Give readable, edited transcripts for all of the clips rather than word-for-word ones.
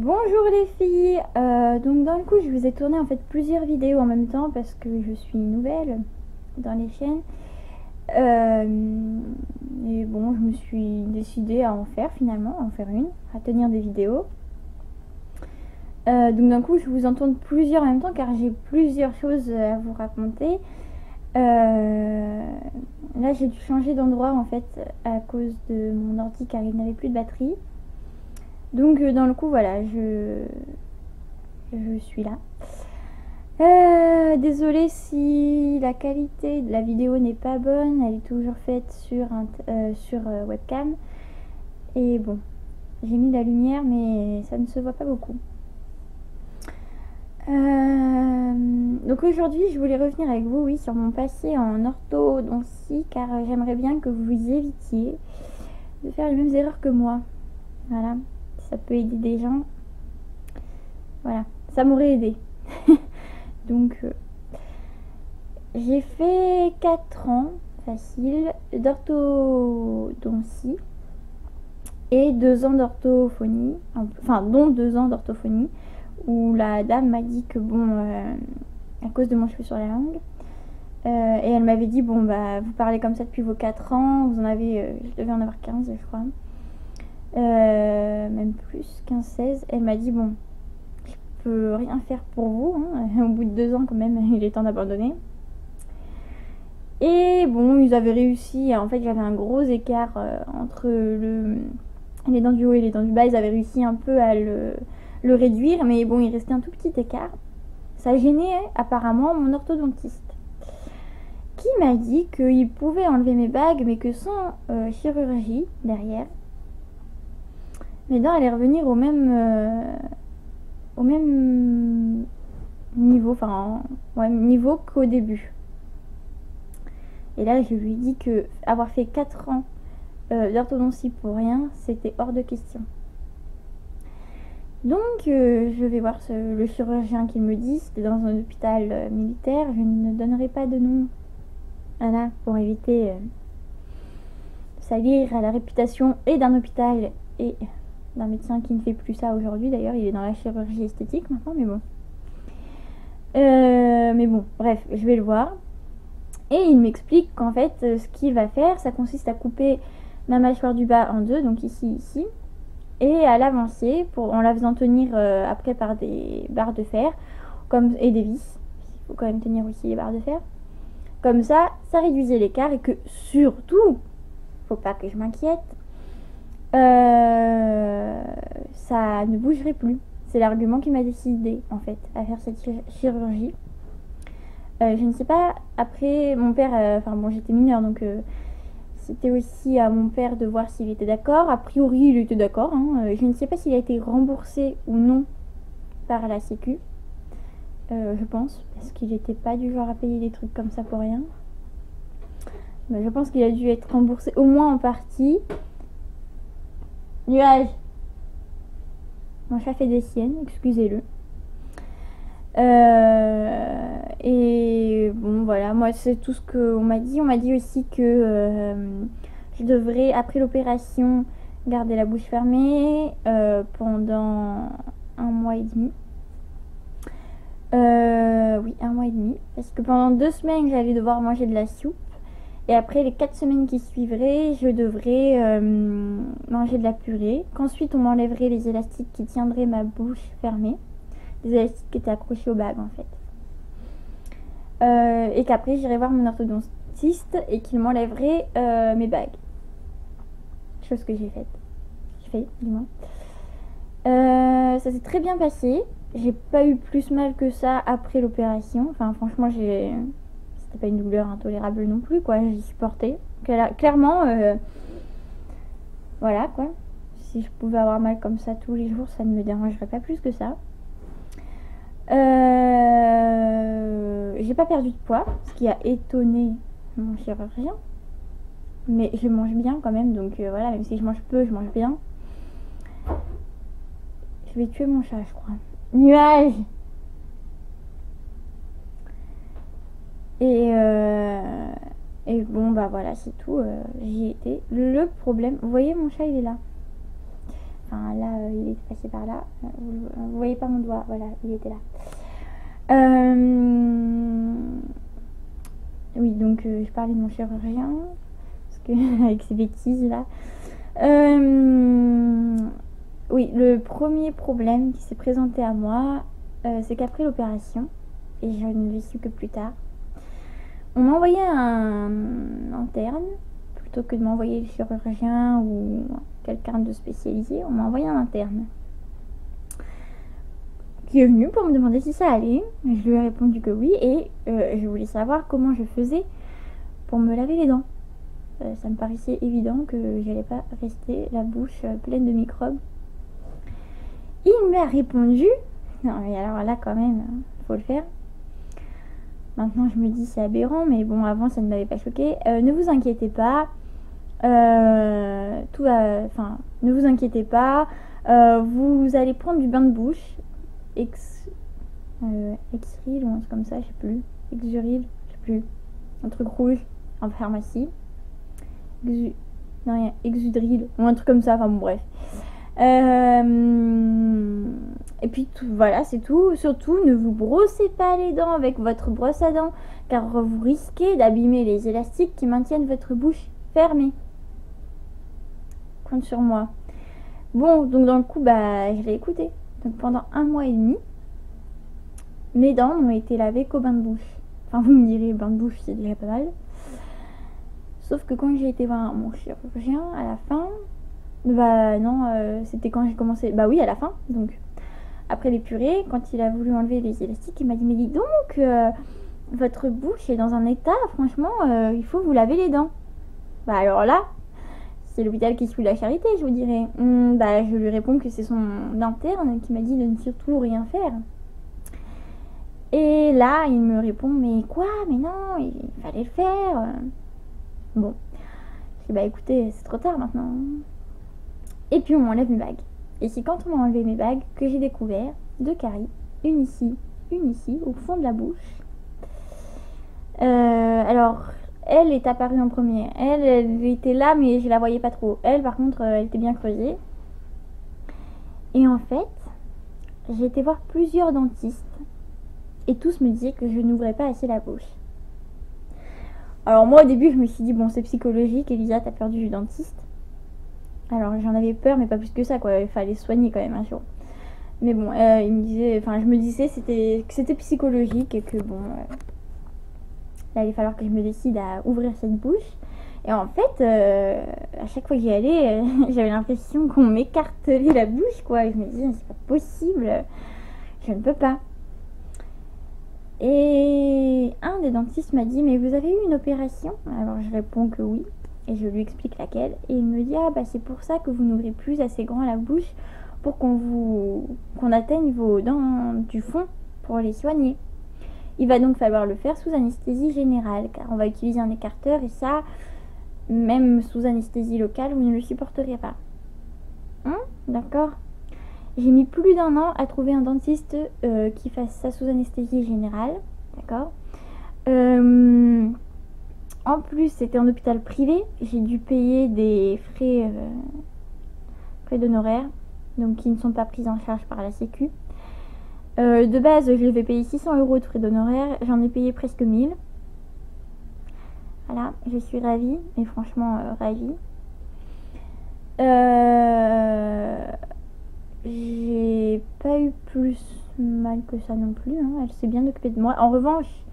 Bonjour les filles, donc dans le coup je vous ai tourné en fait plusieurs vidéos en même temps parce que je suis nouvelle dans les chaînes et bon je me suis décidée à en faire finalement, à en faire une, à tenir des vidéos. Donc d'un coup je vous en tourne plusieurs en même temps car j'ai plusieurs choses à vous raconter. Là j'ai dû changer d'endroit en fait à cause de mon ordi car il n'avait plus de batterie. Donc dans le coup voilà je suis là. Désolée si la qualité de la vidéo n'est pas bonne, elle est toujours faite sur webcam. Et bon, j'ai mis la lumière mais ça ne se voit pas beaucoup. Donc aujourd'hui je voulais revenir avec vous sur mon passé en orthodontie car j'aimerais bien que vous évitiez de faire les mêmes erreurs que moi. Voilà, ça peut aider des gens. Voilà, ça m'aurait aidé. Donc j'ai fait 4 ans facile d'orthodontie et 2 ans d'orthophonie, enfin dont 2 ans d'orthophonie où la dame m'a dit que bon à cause de mon cheveu sur la langue et elle m'avait dit bon bah vous parlez comme ça depuis vos 4 ans, vous en avez je devais en avoir 15 je crois, même plus 15-16. Elle m'a dit bon je peux rien faire pour vous hein. Au bout de 2 ans quand même il est temps d'abandonner. Et bon, ils avaient réussi, en fait j'avais un gros écart entre les dents du haut et les dents du bas, ils avaient réussi un peu à le réduire, mais bon, il restait un tout petit écart. Ça gênait apparemment mon orthodontiste, qui m'a dit qu'il pouvait enlever mes bagues, mais que sans chirurgie derrière, mes dents allaient revenir au même niveau, enfin, ouais, niveau qu'au début. Et là, je lui ai dit que avoir fait 4 ans d'orthodontie pour rien, c'était hors de question. Donc, je vais voir le chirurgien qui me dit, c'était dans un hôpital militaire. Je ne donnerai pas de nom, voilà, pour éviter de salir à la réputation et d'un hôpital et d'un médecin qui ne fait plus ça aujourd'hui. D'ailleurs, il est dans la chirurgie esthétique maintenant, mais bon. Bref, je vais le voir. Et il m'explique qu'en fait, ce qu'il va faire, ça consiste à couper ma mâchoire du bas en deux, donc ici, et à l'avancer en la faisant tenir après par des barres de fer et des vis. Il faut quand même tenir aussi les barres de fer. Comme ça réduisait l'écart et que surtout, faut pas que je m'inquiète, ça ne bougerait plus. C'est l'argument qui m'a décidé en fait à faire cette chirurgie. Je ne sais pas, après mon père, enfin bon j'étais mineure donc c'était aussi à mon père de voir s'il était d'accord. A priori il était d'accord, hein. Je ne sais pas s'il a été remboursé ou non par la sécu, je pense, parce qu'il n'était pas du genre à payer des trucs comme ça pour rien. Mais je pense qu'il a dû être remboursé au moins en partie. Nuage, mon chat fait des siennes, excusez-le. Et bon voilà, moi c'est tout ce qu'on m'a dit. On m'a dit aussi que je devrais après l'opération garder la bouche fermée pendant 1 mois et demi. Oui, 1 mois et demi, parce que pendant 2 semaines j'allais devoir manger de la soupe et après les 4 semaines qui suivraient je devrais manger de la purée, qu'ensuite on m'enlèverait les élastiques qui tiendraient ma bouche fermée, des élastiques qui étaient accrochés aux bagues en fait, et qu'après j'irai voir mon orthodontiste et qu'il m'enlèverait mes bagues, chose que j'ai fait du moins. Ça s'est très bien passé, j'ai pas eu plus mal que ça après l'opération, enfin franchement c'était pas une douleur intolérable non plus quoi, j'ai supporté clairement, voilà quoi. Si je pouvais avoir mal comme ça tous les jours, ça ne me dérangerait pas plus que ça. J'ai pas perdu de poids, ce qui a étonné mon chirurgien, mais je mange bien quand même, donc voilà, même si je mange peu, je mange bien. Je vais tuer mon chat, je crois. Nuage. Et bon bah voilà, c'est tout, j'y étais. Le problème, vous voyez mon chat il est là, Enfin là, il était passé par là. Vous voyez pas mon doigt, voilà, il était là. Oui, donc je parlais de mon chirurgien, parce que avec ses bêtises là. Oui, le premier problème qui s'est présenté à moi, c'est qu'après l'opération, et je ne l'ai su que plus tard, on m'a envoyé un interne, plutôt que de m'envoyer le chirurgien ou quelqu'un de spécialisé, on m'a envoyé un interne qui est venu pour me demander si ça allait. Je lui ai répondu que oui, et je voulais savoir comment je faisais pour me laver les dents. Ça me paraissait évident que j'allais pas rester la bouche pleine de microbes. Il m'a répondu, non mais alors là quand même, faut le faire. Maintenant je me dis c'est aberrant, mais bon, avant ça ne m'avait pas choqué. Ne vous inquiétez pas, tout va, enfin ne vous inquiétez pas, vous allez prendre du bain de bouche, Exril ou un truc comme ça, je sais plus, Exuril, je sais plus, un truc rouge en pharmacie, Exudril ou un truc comme ça, enfin bon bref. Et puis voilà, c'est tout. Surtout, ne vous brossez pas les dents avec votre brosse à dents, car vous risquez d'abîmer les élastiques qui maintiennent votre bouche fermée. Compte sur moi. Bon, donc dans le coup, je l'ai écouté. Donc pendant 1 mois et demi, mes dents n'ont été lavées qu'au bain de bouche. Enfin, vous me direz, bain de bouche, c'est déjà pas mal. Sauf que quand j'ai été voir mon chirurgien, à la fin, non, c'était quand j'ai commencé. Bah oui, à la fin, donc après l'épurée, quand il a voulu enlever les élastiques, il m'a dit mais dis donc, votre bouche est dans un état, franchement, il faut vous laver les dents. Bah alors là, c'est l'hôpital qui suit la charité, je vous dirais. Je lui réponds que c'est son interne qui m'a dit de ne surtout rien faire. Et là, il me répond mais quoi, mais non, il fallait le faire. Bon, je dis écoutez, c'est trop tard maintenant. Et puis on m'enlève mes bagues. Et c'est quand on m'a enlevé mes bagues que j'ai découvert 2 caries, une ici, au fond de la bouche. Alors, elle est apparue en premier. Elle était là, mais je la voyais pas trop. Elle, par contre, elle était bien creusée. Et en fait, j'ai été voir plusieurs dentistes. Et tous me disaient que je n'ouvrais pas assez la bouche. Alors moi, au début, je me suis dit, bon, c'est psychologique, Elisa, t'as perdu du dentiste. Alors j'en avais peur, mais pas plus que ça, quoi. Il fallait se soigner quand même un jour. Mais bon, il me disait, enfin, je me disais que c'était psychologique et que bon, là, il va falloir que je me décide à ouvrir cette bouche. Et en fait, à chaque fois que j'y allais, j'avais l'impression qu'on m'écartelait la bouche, quoi. Et je me disais, c'est pas possible, je ne peux pas. Et un des dentistes m'a dit, mais vous avez eu une opération? Alors je réponds que oui. Et je lui explique laquelle. Et il me dit, c'est pour ça que vous n'ouvrez plus assez grand la bouche pour qu'on atteigne vos dents du fond pour les soigner. Il va donc falloir le faire sous anesthésie générale, car on va utiliser un écarteur, et ça, même sous anesthésie locale, vous ne le supporteriez pas. D'accord. J'ai mis plus d'1 an à trouver un dentiste qui fasse ça sous anesthésie générale. D'accord. En plus, c'était un hôpital privé. J'ai dû payer des frais d'honoraires, donc qui ne sont pas pris en charge par la Sécu. De base, je devais payer 600 € de frais d'honoraires. J'en ai payé presque 1000. Voilà, je suis ravie, mais franchement ravie. J'ai pas eu plus mal que ça non plus. Elle s'est bien occupée de moi. En revanche,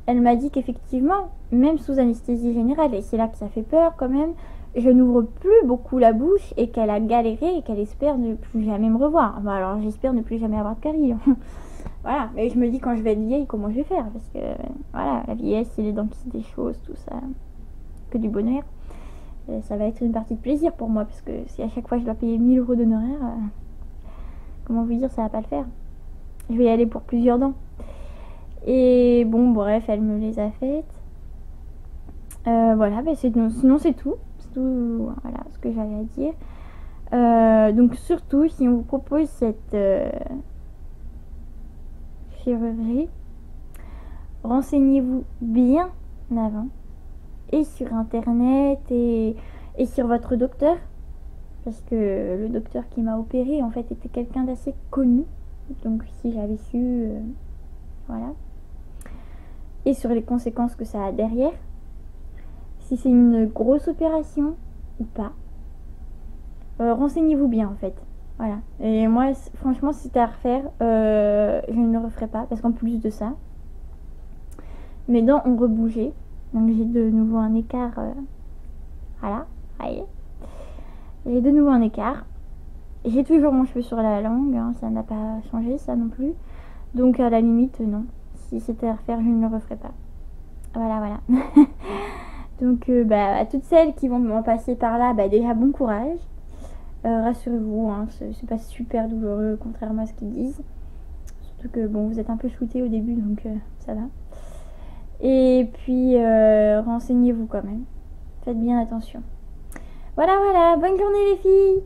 elle m'a dit qu'effectivement, même sous anesthésie générale, et c'est là que ça fait peur quand même, je n'ouvre plus beaucoup la bouche et qu'elle a galéré et qu'elle espère ne plus jamais me revoir. Alors j'espère ne plus jamais avoir de caries. Voilà, mais je me dis quand je vais être vieille, comment je vais faire? Parce que voilà, la vieillesse, c'est les dents qui se déchaussent, tout ça, que du bonheur. Ça va être une partie de plaisir pour moi, parce que si à chaque fois je dois payer 1000 € d'honoraires, comment vous dire, ça va pas le faire. Je vais y aller pour plusieurs dents. Et bon, bref, elle me les a faites. Voilà, sinon c'est tout. C'est tout, voilà, ce que j'avais à dire. Donc surtout, si on vous propose cette chirurgie, renseignez-vous bien avant. Et sur internet et sur votre docteur. parce que le docteur qui m'a opéré en fait était quelqu'un d'assez connu, donc si j'avais su, voilà, et sur les conséquences que ça a derrière, si c'est une grosse opération ou pas. Renseignez-vous bien en fait. Voilà. Et moi, franchement, si c'était à refaire, je ne le referais pas parce qu'en plus de ça, mes dents ont rebougé. Donc j'ai de nouveau un écart. Voilà. Allez. J'ai de nouveau un écart. J'ai toujours mon cheveu sur la langue. Hein, ça n'a pas changé, ça non plus. Donc à la limite, non. Si c'était à refaire, je ne le referais pas. Voilà, voilà. Donc à toutes celles qui vont m'en passer par là, déjà bon courage. Rassurez-vous, hein, c'est pas super douloureux contrairement à ce qu'ils disent. Surtout que bon, vous êtes un peu shooté au début, donc ça va. Et puis renseignez-vous quand même. Faites bien attention. Voilà, voilà, bonne journée les filles!